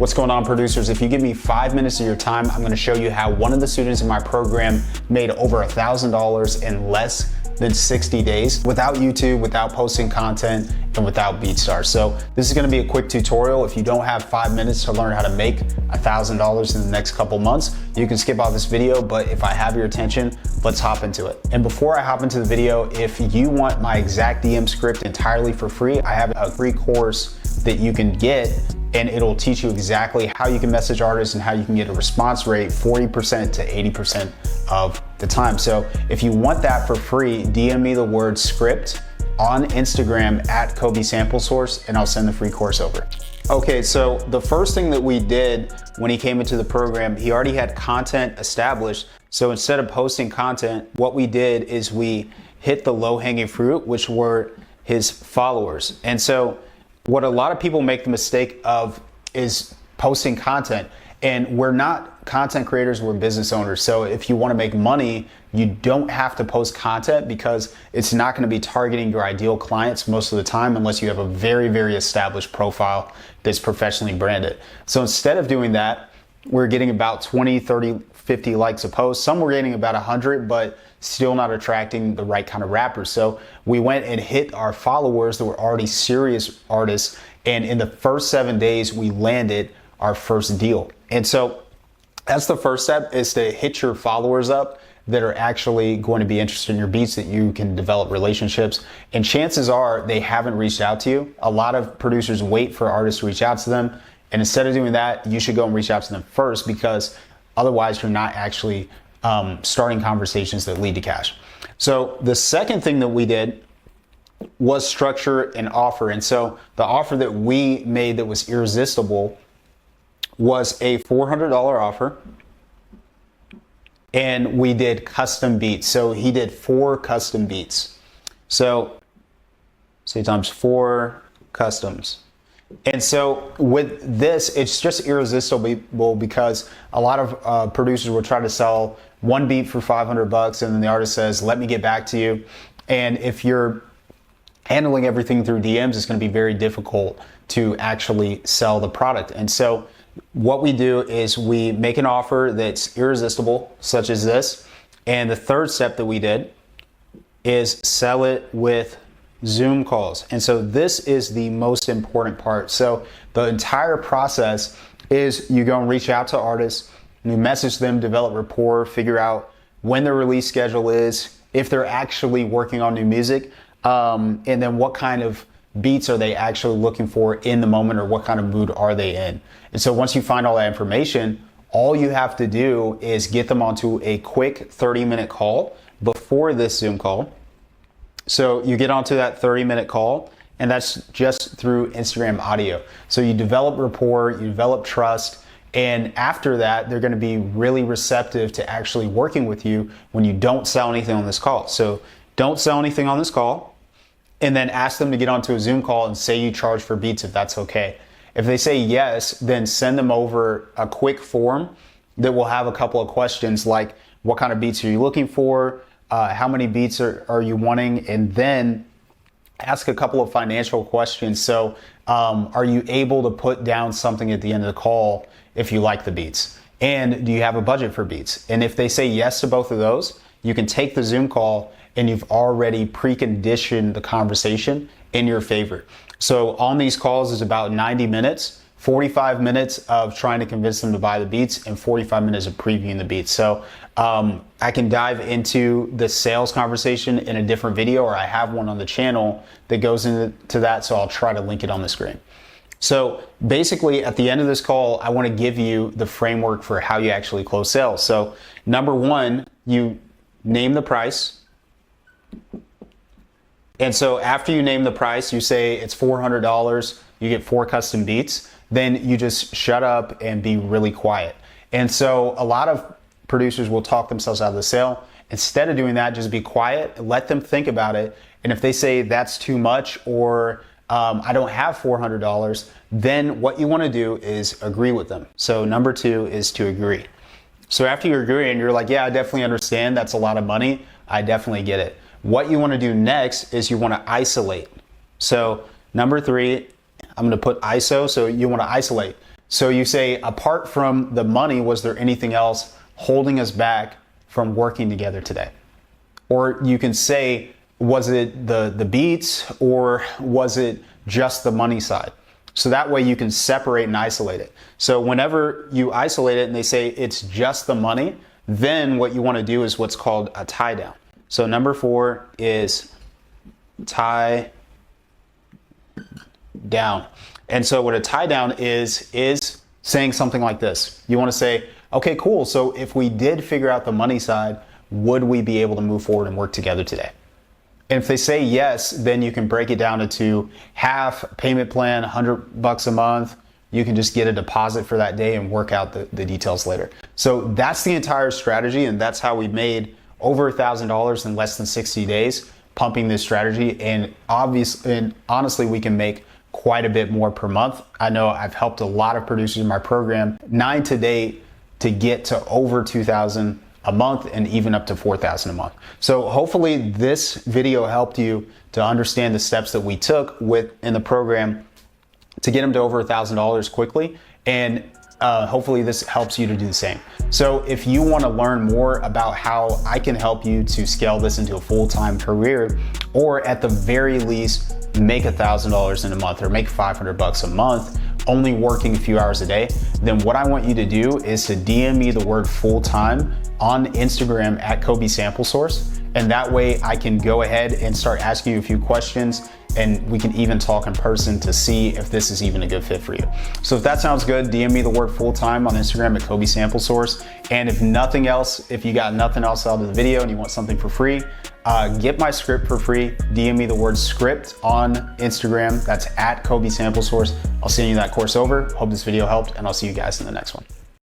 What's going on, producers? If you give me 5 minutes of your time, I'm gonna show you how one of the students in my program made over $1,000 in less than 60 days without YouTube, without posting content, and without Beatstars. So this is gonna be a quick tutorial. If you don't have 5 minutes to learn how to make $1,000 in the next couple months, you can skip out this video, but if I have your attention, let's hop into it. And before I hop into the video, if you want my exact DM script entirely for free, I have a free course that you can get, and it'll teach you exactly how you can message artists and how you can get a response rate 40% to 80% of the time. So if you want that for free, DM me the word script on Instagram at Kobe Sample Source, and I'll send the free course over. Okay, so the first thing that we did when he came into the program, he already had content established. So instead of posting content, what we did is we hit the low-hanging fruit, which were his followers. And so what a lot of people make the mistake of is posting content, and we're not content creators, we're business owners. So if you want to make money, you don't have to post content because it's not going to be targeting your ideal clients most of the time unless you have a very, very established profile that's professionally branded. So instead of doing that, we're getting about 20, 30, 50 likes a post. Some were getting about 100, but still not attracting the right kind of rappers. So we went and hit our followers that were already serious artists. And in the first 7 days, we landed our first deal. And so that's the first step, is to hit your followers up that are actually going to be interested in your beats, that you can develop relationships. And chances are they haven't reached out to you. A lot of producers wait for artists to reach out to them. And instead of doing that, you should go and reach out to them first, because otherwise you're not actually starting conversations that lead to cash. So the second thing that we did was structure an offer. And so the offer that we made that was irresistible was a $400 offer. And we did custom beats. So he did 4 custom beats. So say times 4 customs. And so with this, it's just irresistible because a lot of producers will try to sell one beat for $500, and then the artist says, let me get back to you. And if you're handling everything through DMs, it's going to be very difficult to actually sell the product. And so what we do is we make an offer that's irresistible, such as this. And the third step that we did is sell it with Zoom calls. And so this is the most important part. So the entire process is you go and reach out to artists, you message them, develop rapport, figure out when their release schedule is, if they're actually working on new music, and then what kind of beats are they actually looking for in the moment, or what kind of mood are they in. And so once you find all that information, all you have to do is get them onto a quick 30-minute call before this Zoom call. So you get onto that 30-minute call, and that's just through Instagram audio. So you develop rapport, you develop trust, and after that, they're going to be really receptive to actually working with you when you don't sell anything on this call. So don't sell anything on this call, and then ask them to get onto a Zoom call and say you charge for beats if that's okay. If they say yes, then send them over a quick form that will have a couple of questions like, what kind of beats are you looking for? How many beats are you wanting? And then ask a couple of financial questions. So are you able to put down something at the end of the call if you like the beats? And do you have a budget for beats? And if they say yes to both of those, you can take the Zoom call and you've already preconditioned the conversation in your favor. So on these calls is about 90 minutes, 45 minutes of trying to convince them to buy the beats, and 45 minutes of previewing the beats. So I can dive into the sales conversation in a different video, or I have one on the channel that goes into that, so I'll try to link it on the screen. So basically at the end of this call, I want to give you the framework for how you actually close sales. So number one, you name the price. And so after you name the price, you say it's $400, you get 4 custom beats, then you just shut up and be really quiet. And so a lot of producers will talk themselves out of the sale. Instead of doing that, just be quiet, let them think about it. And if they say that's too much, or I don't have $400, then what you want to do is agree with them. So number 2 is to agree. So after you agree and you're like, yeah, I definitely understand, that's a lot of money, I definitely get it. What you want to do next is you want to isolate. So number 3, I'm going to put ISO. So you want to isolate. So you say, apart from the money, was there anything else holding us back from working together today? Or you can say, was it the beats, or was it just the money side? So that way you can separate and isolate it. So whenever you isolate it and they say it's just the money, then what you want to do is what's called a tie down. So number 4 is tie down. And so what a tie down is saying something like this. You want to say, okay, cool. So if we did figure out the money side, would we be able to move forward and work together today? And if they say yes, then you can break it down into half payment plan, $100 a month. You can just get a deposit for that day and work out the details later. So that's the entire strategy. And that's how we made over $1,000 in less than 60 days pumping this strategy. And obviously, and honestly, we can make quite a bit more per month. I know I've helped a lot of producers in my program, 9 to date, to get to over 2,000 a month and even up to 4,000 a month. So hopefully this video helped you to understand the steps that we took in the program to get them to over $1,000 quickly. And hopefully this helps you to do the same. So if you want to learn more about how I can help you to scale this into a full-time career, or at the very least make $1,000 in a month or make $500 a month, only working a few hours a day, then what I want you to do is to DM me the word full-time on Instagram at Kobe Sample Source. And that way I can go ahead and start asking you a few questions, and we can even talk in person to see if this is even a good fit for you. So if that sounds good, DM me the word full-time on Instagram at Kobe Sample Source. And if nothing else, if you got nothing else out of the video and you want something for free, get my script for free. DM me the word script on Instagram. That's at Kobe Sample Source. I'll send you that course over. Hope this video helped, and I'll see you guys in the next one.